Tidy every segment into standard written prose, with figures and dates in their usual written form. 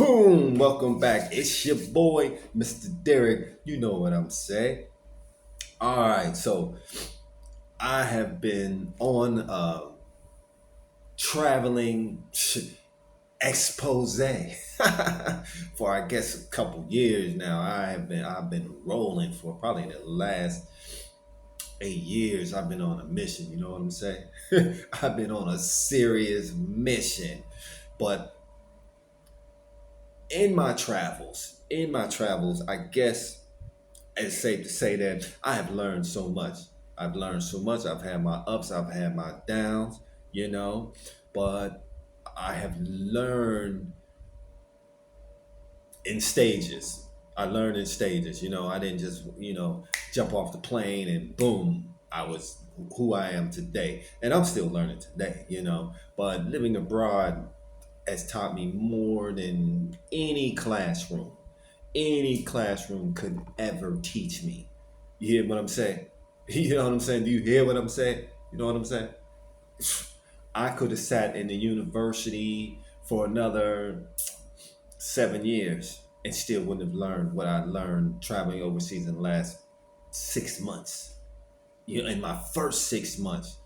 Boom! Welcome back. It's your boy, Mr. Derek. You know what I'm saying. All right, so I have been on a traveling expose for I guess a couple years now. I've been rolling for probably the last 8 years. I've been on a mission. You know what I'm saying? I've been on a serious mission, but in my travels, I guess it's safe to say that I have learned so much. I've learned so much. I've had my ups, I've had my downs, you know, but I have learned in stages. I learned in stages, I didn't just, jump off the plane and boom, I was who I am today. And I'm still learning today, but living abroad has taught me more than any classroom could ever teach me. You hear what I'm saying? You know what I'm saying? Do you hear what I'm saying? You know what I'm saying? I could have sat in the university for another 7 years and still wouldn't have learned what I learned traveling overseas in the last 6 months. In my first 6 months,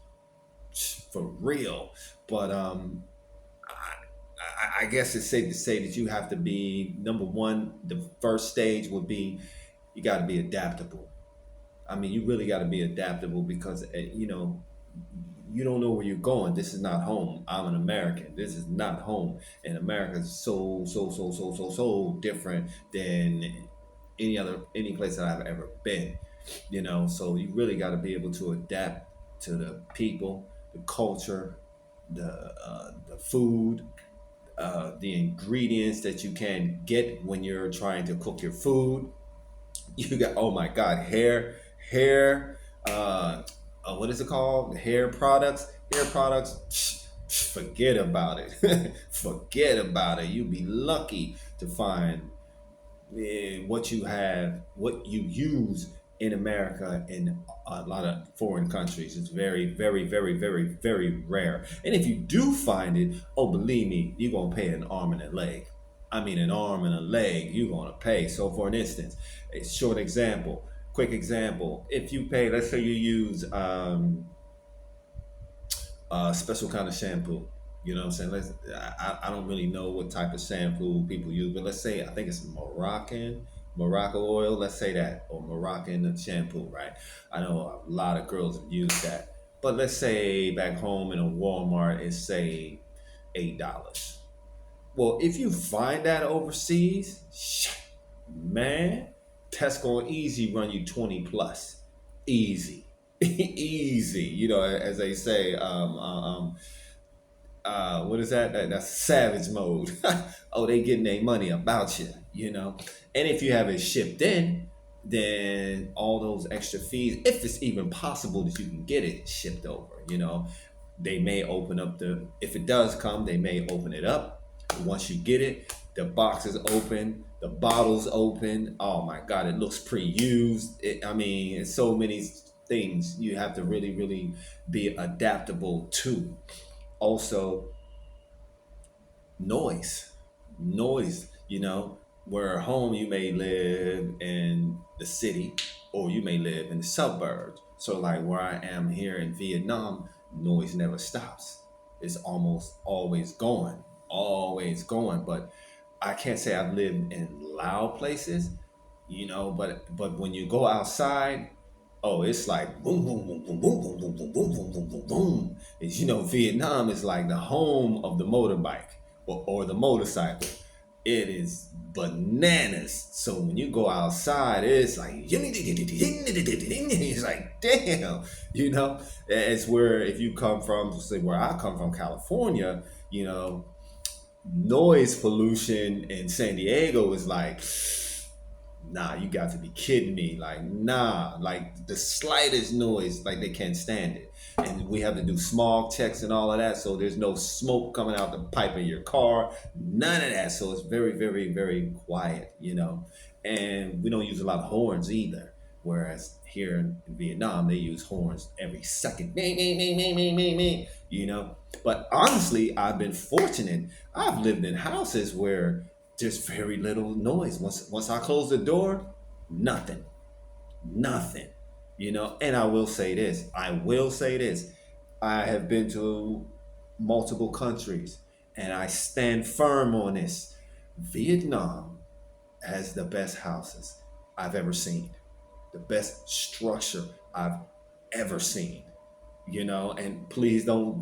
for real. But I guess it's safe to say that you have to be number one. The first stage would be you got to be adaptable. I mean, you really got to be adaptable because you don't know where you're going. This is not home. I'm an American. This is not home, and America is so different than any place that I've ever been. So you really got to be able to adapt to the people, the culture, the food, the ingredients that you can get when you're trying to cook your food. You got, oh my God, hair, what is it called? Hair products. Forget about it. Forget about it. You'd be lucky to find what you use in America in a lot of foreign countries. It's very, very, very, very, very rare. And if you do find it, oh, believe me, you're gonna pay an arm and a leg. I mean, an arm and a leg. You're gonna pay. So, for an instance, a short example, quick example. If you pay, let's say you use a special kind of shampoo. You know what I'm saying? I don't really know what type of shampoo people use, but let's say I think it's Morocco oil. Let's say that, or Moroccan shampoo, right? I know a lot of girls have used that, but let's say back home in a Walmart, it's say $8. Well, if you find that overseas, man, Tesco Easy run you 20 plus, easy, easy. As they say, what is that? That's savage mode. Oh, they getting their money about you. And if you have it shipped in, then all those extra fees, if it's even possible that you can get it shipped over. They may open up if it does come, they may open it up. Once you get it, the box is open, the bottle's open. Oh my God, it looks pre-used. I mean, it's so many things you have to really, really be adaptable to. Also, noise, where at home you may live in the city or you may live in the suburbs. So like where I am here in Vietnam, noise never stops. It's always going. But I can't say I've lived in loud places, but when you go outside, oh, it's like boom, boom, boom, boom, boom, boom, boom, boom, boom, boom, boom, boom, boom. Vietnam is like the home of the motorbike or the motorcycle. It is bananas. So when you go outside, it's like it's like damn, It's where if you come from, say where I come from, California, noise pollution in San Diego is like, nah, you got to be kidding me. Like, nah, like the slightest noise, like they can't stand it. And we have to do smog checks and all of that. So there's no smoke coming out the pipe in your car, none of that. So it's very, very, very quiet. And we don't use a lot of horns either. Whereas here in Vietnam, they use horns every second. Me, me, me, me, me, me, me. But honestly, I've been fortunate. I've lived in houses where just very little noise. Once I close the door, nothing, nothing. And I will say this. I will say this. I have been to multiple countries, and I stand firm on this. Vietnam has the best houses I've ever seen, the best structure I've ever seen. And please don't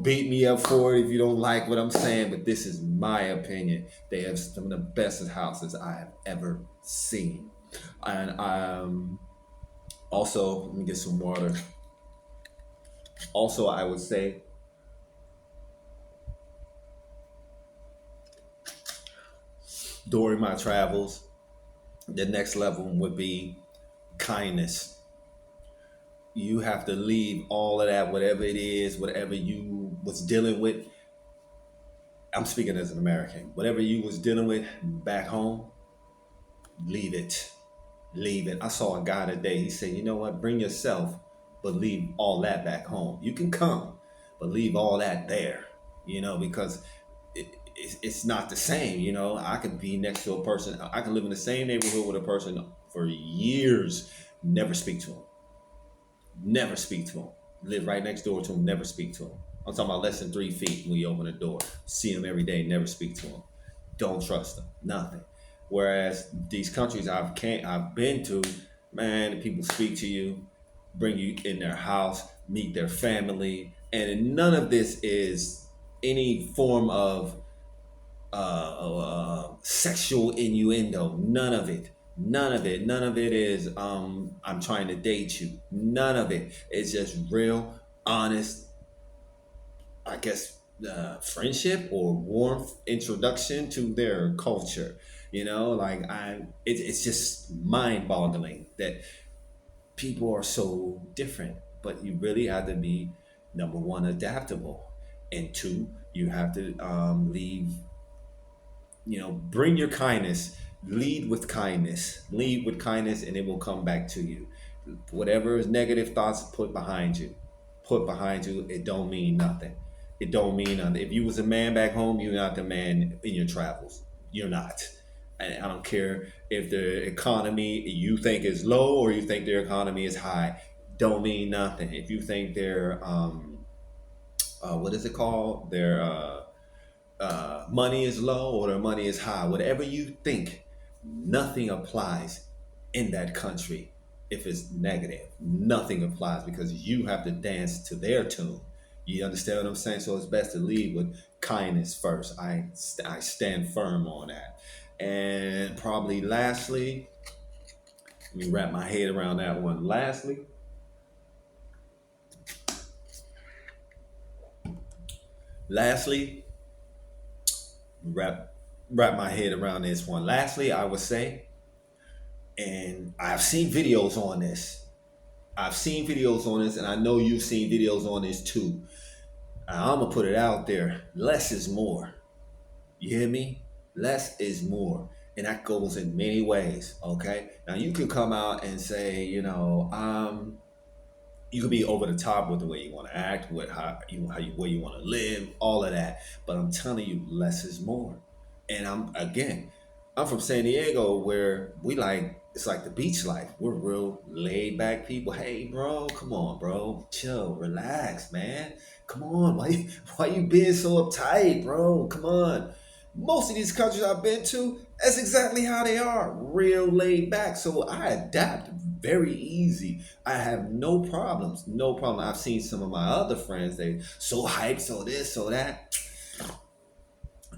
beat me up for it if you don't like what I'm saying, but this is my opinion. They have some of the best houses I have ever seen. And also, let me get some water. Also, I would say during my travels, the next level would be kindness. You have to leave all of that, whatever it is, whatever you was dealing with. I'm speaking as an American. Whatever you was dealing with back home, leave it. Leave it. I saw a guy today. He said, "You know what? Bring yourself, but leave all that back home. You can come, but leave all that there. Because it's not the same. I could be next to a person. I can live in the same neighborhood with a person for years, never speak to him. Never speak to him. Live right next door to him, never speak to him. I'm talking about less than 3 feet when you open the door. See him every day, never speak to him. Don't trust him. Nothing. Whereas these countries I've been to, man, people speak to you, bring you in their house, meet their family, and none of this is any form of sexual innuendo. None of it. None of it. None of it is I'm trying to date you. None of it. It's just real, honest, I guess, friendship or warmth introduction to their culture. It's just mind-boggling that people are so different. But you really have to be, number one, adaptable, and two, you have to leave. Bring your kindness. Lead with kindness, and it will come back to you. Whatever is negative thoughts, put behind you. It don't mean nothing. It don't mean nothing. If you was a man back home, you're not the man in your travels. You're not. And I don't care if the economy you think is low or you think their economy is high. Don't mean nothing. If you think their what is it called, their money is low or their money is high, whatever you think, nothing applies in that country. If it's negative, nothing applies, because you have to dance to their tune. You understand what I'm saying? So it's best to lead with kindness first. I stand firm on that. And probably lastly, let me wrap my head around that one. Lastly, wrap my head around this one. Lastly, I would say, and I've seen videos on this. And I know you've seen videos on this too. I'm gonna put it out there. Less is more. You hear me? Less is more. And that goes in many ways. Okay. Now you can come out and say, you can be over the top with the way you want to act, with where you want to live, all of that. But I'm telling you, less is more. And I'm from San Diego, where it's like the beach life. We're real laid back people. Hey, bro, come on, bro, chill, relax, man. Come on, why you being so uptight, bro? Come on. Most of these countries I've been to, that's exactly how they are, real laid back. So I adapt very easy. I have no problems, no problem. I've seen some of my other friends, they so hyped, so this, so that.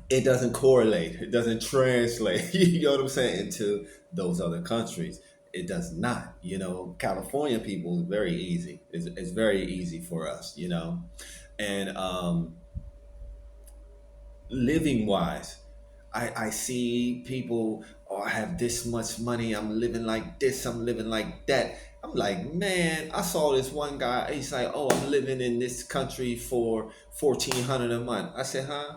It doesn't correlate. It doesn't translate. You know what I'm saying? To those other countries, it does not. California people is very easy. It's very easy for us. And living wise, I see people, oh, I have this much money, I'm living like this, I'm living like that. I'm like, man, I saw this one guy, he's like, oh, I'm living in this country for 1,400 a month. I said, huh,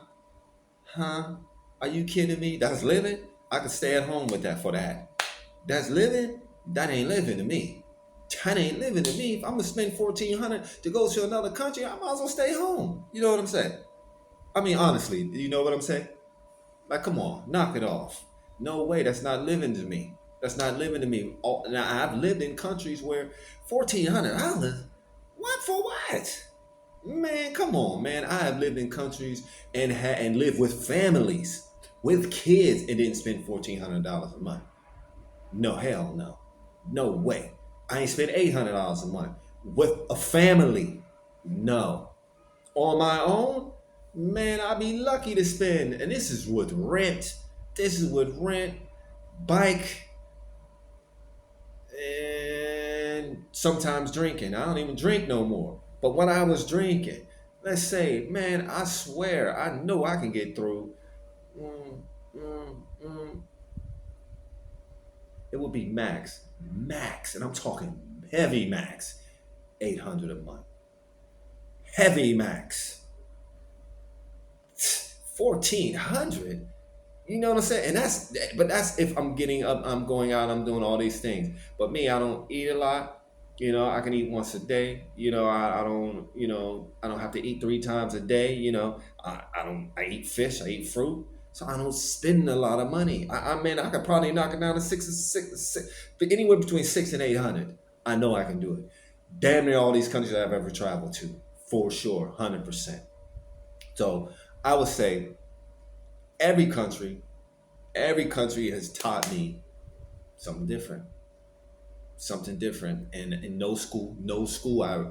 are you kidding me? That's living? I could stay at home with that for that. That's living? That ain't living to me. That ain't living to me. If I'm gonna spend 1,400 to go to another country, I might as well stay home. You know what I'm saying? I mean, honestly, you know what I'm saying? Like, come on, knock it off. No way, that's not living to me. That's not living to me. Oh, now I've lived in countries where $1,400. What for what? Man, come on, man. I have lived in countries and lived with families, with kids, and didn't spend $1,400 a month. No, hell no. No way. I ain't spent $800 a month with a family. No. On my own, man, I'd be lucky to spend. And this is with rent. This is with rent, bike, and sometimes drinking. I don't even drink no more. But when I was drinking, let's say, man, I swear, I know I can get through. Mm, mm, mm, it would be max, and I'm talking heavy max, 800 a month. Heavy max, 1,400. You know what I'm saying? And that's if I'm getting up, I'm going out, I'm doing all these things. But me, I don't eat a lot. I can eat once a day. I don't, I don't have to eat 3 times a day. I eat fish, I eat fruit. So I don't spend a lot of money. I mean, I could probably knock it down to but anywhere between 6 and 800. I know I can do it. Damn near all these countries I've ever traveled to, for sure, 100%. So I would say every country, every country has taught me something different, something different. And in no school, I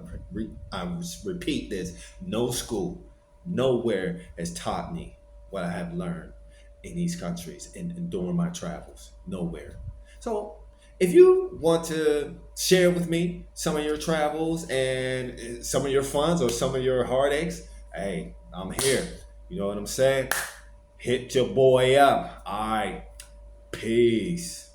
repeat this, no school, nowhere has taught me what I have learned in these countries and during my travels. Nowhere. So if you want to share with me some of your travels and some of your funds or some of your heartaches, hey, I'm here. You know what I'm saying? Hit your boy up. All right. Peace.